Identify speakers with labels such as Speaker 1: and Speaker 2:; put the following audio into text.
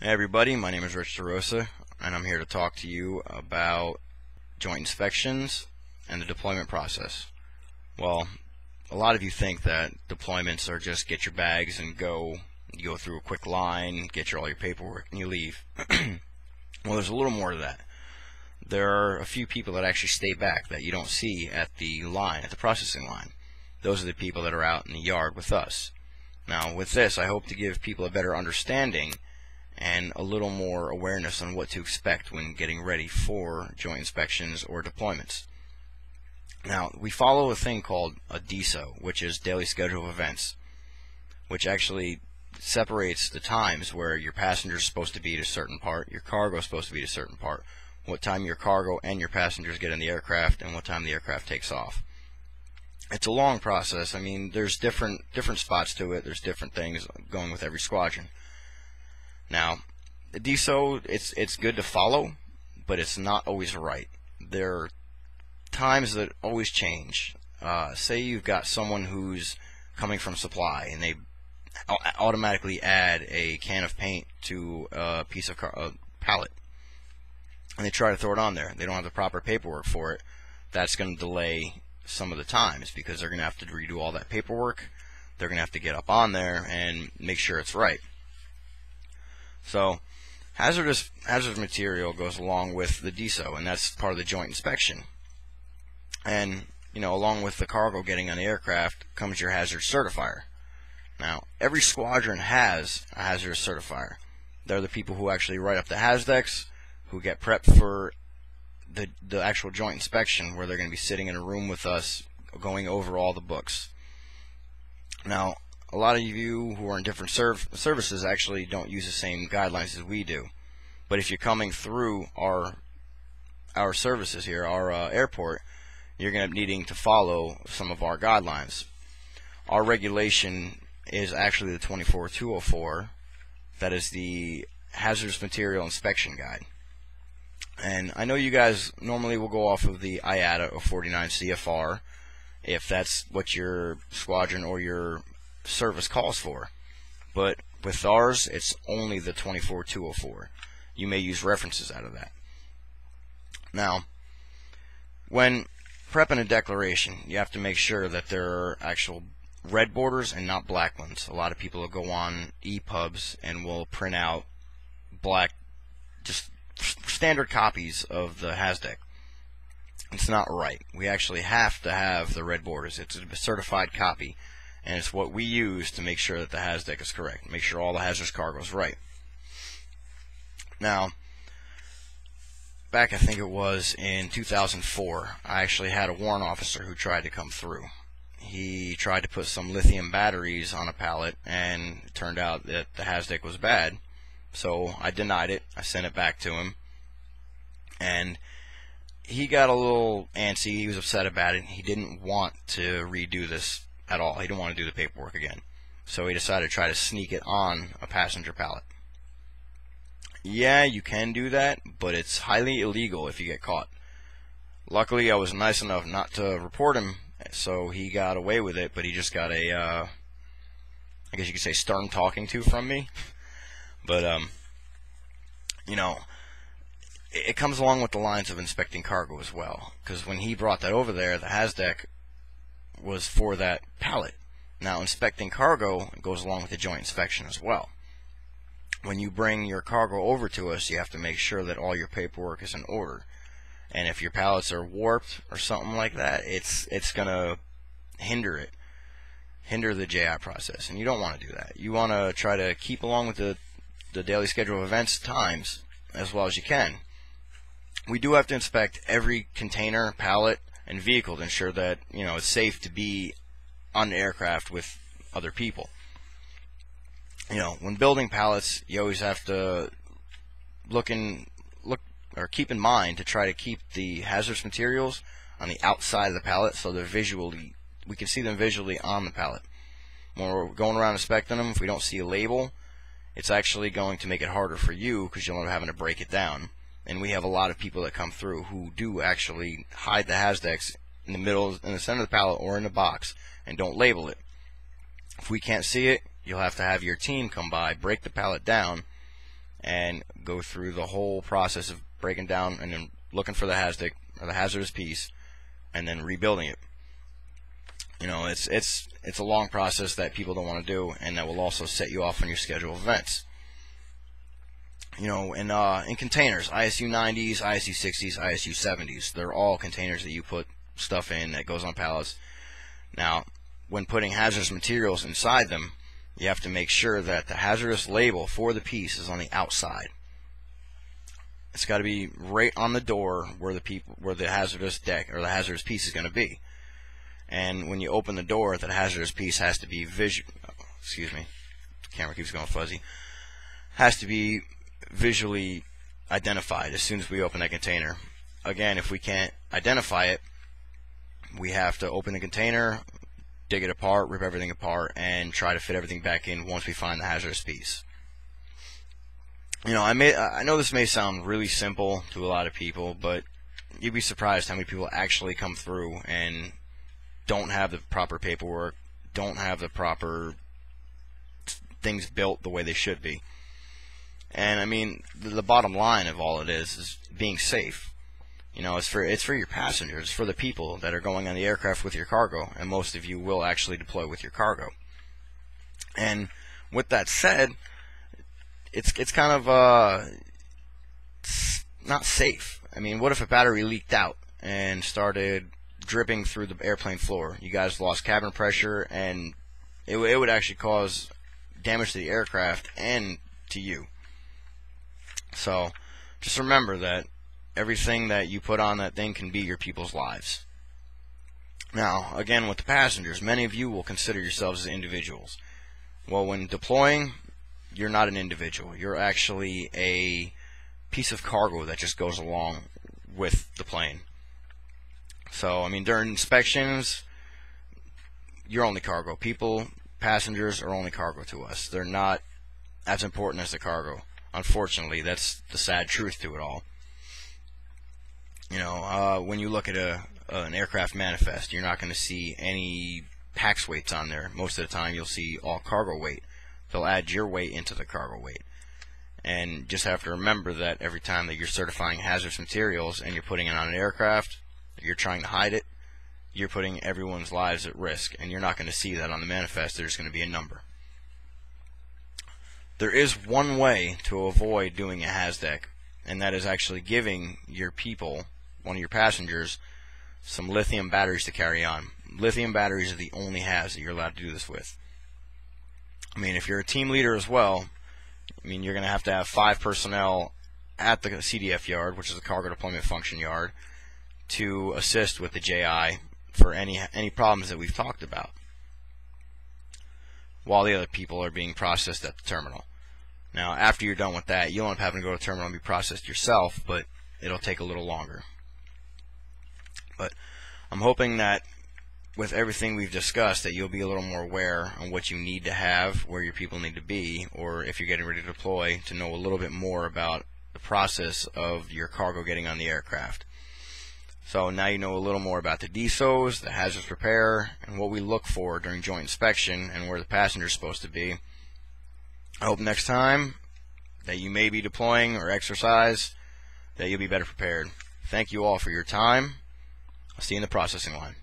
Speaker 1: Hey everybody, my name is Rich DeRosa, and I'm here to talk to you about joint inspections and the deployment process. Well, a lot of you think that deployments are just get your bags and go. You go through a quick line, get all your paperwork, and you leave. Well, there's a little more to that. There are a few people that actually stay back that you don't see at the line, at the processing line. Those are the people that are out in the yard with us. Now, with this, I hope to give people a better understanding and a little more awareness on what to expect when getting ready for joint inspections or deployments. Now, we follow a thing called a DSO, which is Daily Schedule of Events, which actually separates the times where your passenger is supposed to be at a certain part, your cargo is supposed to be at a certain part, what time your cargo and your passengers get in the aircraft, and what time the aircraft takes off. It's a long process. I mean, there's different spots to it. There's different things going with every squadron. Now, the DSO, it's good to follow, but it's not always right. There are times that always change. Say you've got someone who's coming from supply, and they automatically add a can of paint to a piece of a pallet, and they try to throw it on there. They don't have the proper paperwork for it. That's going to delay some of the times because they're going to have to redo all that paperwork. They're going to have to get up on there and make sure it's right. So hazardous material goes along with the DSO, and that's part of the joint inspection. And along with the cargo getting on the aircraft comes your hazard certifier. Now, every squadron has a hazardous certifier. They're the people who actually write up the HazDecs, who get prepped for the actual joint inspection, where they're going to be sitting in a room with us going over all the books. Now, a lot of you who are in different services actually don't use the same guidelines as we do. But if you're coming through our services here, our airport, you're going to be needing to follow some of our guidelines. Our regulation is actually the 24204. That is the Hazardous Material Inspection Guide. And I know you guys normally will go off of the IATA or 49 CFR if that's what your squadron or your service calls for, but with ours it's only the 24204. You may use references out of that. Now, when prepping a declaration, you have to make sure that there are actual red borders and not black ones. A lot of people will go on EPUBs and will print out black, just standard copies of the HazDec. It's not right. We actually have to have the red borders. It's a certified copy, and it's what we use to make sure that the HazDec is correct, make sure all the hazardous cargo is right. Now, back I think it was in 2004, I actually had a warrant officer who tried to come through. He tried to put some lithium batteries on a pallet, and it turned out that the HazDec was bad. So I denied it. I sent it back to him, and he got a little antsy. He was upset about it. He didn't want to redo this at all. He didn't want to do the paperwork again. So he decided to try to sneak it on a passenger pallet. Yeah, you can do that, but it's highly illegal if you get caught. Luckily, I was nice enough not to report him, so he got away with it, but he just got a, I guess you could say, stern talking to from me. But, it comes along with the lines of inspecting cargo as well, because when he brought that over there, the HazDec was for that pallet. Now, inspecting cargo goes along with the joint inspection as well. When you bring your cargo over to us, you have to make sure that all your paperwork is in order. And if your pallets are warped or something like that, it's going to hinder the JI process, and you don't want to do that. You want to try to keep along with the daily schedule of events times as well as you can. We do have to inspect every container, pallet, and vehicle to ensure that it's safe to be on the aircraft with other people. When building pallets, you always have to keep in mind to try to keep the hazardous materials on the outside of the pallet, so we can see them visually on the pallet. When we're going around inspecting them, if we don't see a label, it's actually going to make it harder for you because you'll end up having to break it down. And we have a lot of people that come through who do actually hide the HazDecs in the center of the pallet or in the box and don't label it. If we can't see it, you'll have to have your team come by, break the pallet down, and go through the whole process of breaking down and then looking for the HAZDIC or the hazardous piece and then rebuilding it. You know, it's a long process that people don't want to do, and that will also set you off on your schedule of events. You know, in containers, ISU 90s, ISU 60s, ISU 70s, they're all containers that you put stuff in that goes on pallets. Now, when putting hazardous materials inside them, you have to make sure that the hazardous label for the piece is on the outside. It's got to be right on the door where the hazardous deck or the hazardous piece is going to be. And when you open the door, that hazardous piece has to be excuse me, the camera keeps going fuzzy. Has to be visually identified as soon as we open that container. Again, if we can't identify it, we have to open the container, dig it apart, rip everything apart, and try to fit everything back in once we find the hazardous piece. You know, I know this may sound really simple to a lot of people, but you'd be surprised how many people actually come through and don't have the proper paperwork, don't have the proper things built the way they should be. And I mean, the bottom line of all it is being safe. You know, it's for your passengers, it's for the people that are going on the aircraft with your cargo, and most of you will actually deploy with your cargo. And with that said, it's kind of not safe. I mean, what if a battery leaked out and started dripping through the airplane floor? You guys lost cabin pressure, and it would actually cause damage to the aircraft and to you. So just remember that everything that you put on that thing can be your people's lives. Now, again, with the passengers, many of you will consider yourselves as individuals. Well, when deploying, you're not an individual. You're actually a piece of cargo that just goes along with the plane. So, I mean, during inspections, you're only cargo. Passengers are only cargo to us. They're not as important as the cargo. Unfortunately, that's the sad truth to it all. You know, when you look at an aircraft manifest, you're not going to see any pax weights on there. Most of the time, you'll see all cargo weight. They'll add your weight into the cargo weight. And just have to remember that every time that you're certifying hazardous materials and you're putting it on an aircraft, you're trying to hide it, you're putting everyone's lives at risk, and you're not going to see that on the manifest. There's going to be a number. There is one way to avoid doing a HAZDEC, and that is actually giving your people, one of your passengers, some lithium batteries to carry on. Lithium batteries are the only HAZ that you're allowed to do this with. I mean, if you're a team leader as well, I mean, you're going to have 5 personnel at the CDF yard, which is the Cargo Deployment Function Yard, to assist with the JI for any problems that we've talked about, while the other people are being processed at the terminal. Now, after you're done with that, you'll end up having to go to the terminal and be processed yourself, but it'll take a little longer. But I'm hoping that with everything we've discussed, that you'll be a little more aware on what you need to have, where your people need to be, or if you're getting ready to deploy, to know a little bit more about the process of your cargo getting on the aircraft. So now you know a little more about the DSOs, the hazardous repair, and what we look for during joint inspection, and where the passenger is supposed to be. I hope next time that you may be deploying or exercise, that you'll be better prepared. Thank you all for your time. I'll see you in the processing line.